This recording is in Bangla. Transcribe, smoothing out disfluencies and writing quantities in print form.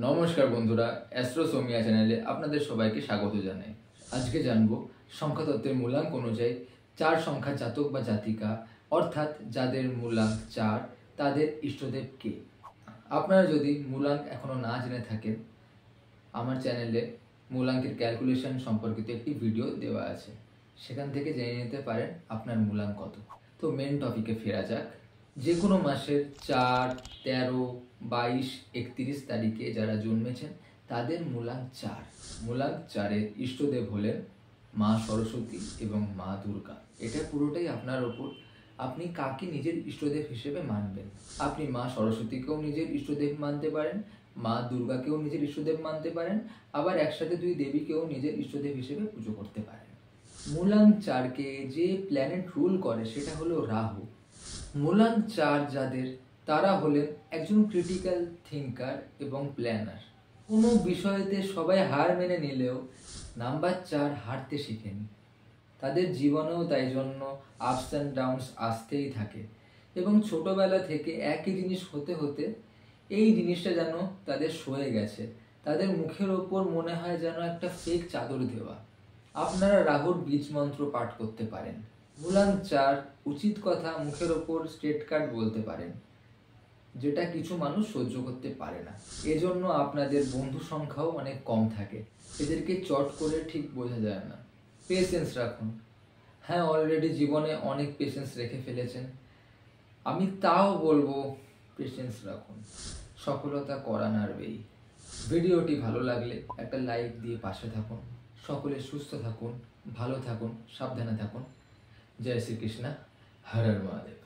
নমস্কার বন্ধুরা, অ্যাস্ট্রোসোমিয়া চ্যানেলে আপনাদের সবাইকে স্বাগত জানাই। আজকে জানব সংখ্যাতত্ত্বের মূলাঙ্ক অনুযায়ী 4 সংখ্যা জাতক বা জাতিকা অর্থাৎ যাদের মূলাঙ্ক 4 তাদের ইষ্টদেব কে। আপনারা যদি মূলাঙ্ক এখনও না জেনে থাকেন, আমার চ্যানেলে মূলাঙ্কের ক্যালকুলেশন সম্পর্কিত একটি ভিডিও দেওয়া আছে, সেখান থেকে জেনে নিতে পারেন আপনার মূলাঙ্ক কত। তো মেন টপিকে ফেরা যাক। যে কোনো মাসের 4, 13, 22, 31 তারিখে যারা জন্মেছেন তাদের মূলাঙ্ক 4। মূলাঙ্ক 4-এর ইষ্টদেব হলেন মা সরস্বতী এবং মা দুর্গা। এটা পুরোটাই আপনার ওপর, আপনি কাকে নিজের ইষ্টদেব হিসেবে মানবেন। আপনি মা সরস্বতীকেও নিজের ইষ্টদেব মানতে পারেন, মা দুর্গাকেও নিজের ইষ্টদেব মানতে পারেন, আবার একসাথে দুই দেবীকেও নিজের ইষ্টদেব হিসেবে পুজো করতে পারেন। মূলাঙ্ক 4-কে যে প্ল্যানেট রুল করে সেটা হলো রাহু। মূলাঙ্ক 4 যাদের, তারা হলেন একজন ক্রিটিক্যাল থিঙ্কার এবং প্ল্যানার। কোনো বিষয়েতে সবাই হার মেনে নিলেও নাম্বার 4 হারতে শিখেনি। তাদের জীবনেও তাই জন্য আপস অ্যান্ড ডাউনস আসতেই থাকে এবং ছোটবেলা থেকে একই জিনিস হতে হতে এই জিনিসটা যেন তাদের সয়ে গেছে। তাদের মুখের ওপর মনে হয় যেন একটা ফেক চাদর দেওয়া। আপনারা রাহুর বীজ মন্ত্র পাঠ করতে পারেন। মূলাঙ্ক 4 উচিত কথা মুখের ওপর স্ট্রেট কাট বলতে পারেন, যেটা কিছু মানুষ সহ্য করতে পারে না। এজন্য আপনাদের বন্ধু সংখ্যাও অনেক কম থাকে। এদেরকে চট করে ঠিক বোঝা যায় না। পেশেন্স রাখুন। হ্যাঁ, অলরেডি জীবনে অনেক পেশেন্স রেখে ফেলেছেন, আমি তাও বলবো পেশেন্স রাখুন। সফলতা করা নাড়বেই। ভিডিওটি ভালো লাগলে একটা লাইক দিয়ে পাশে থাকুন। সকলে সুস্থ থাকুন, ভালো থাকুন, সাবধানে থাকুন। জয় শ্রীকৃষ্ণ, হর হর মহাদেব।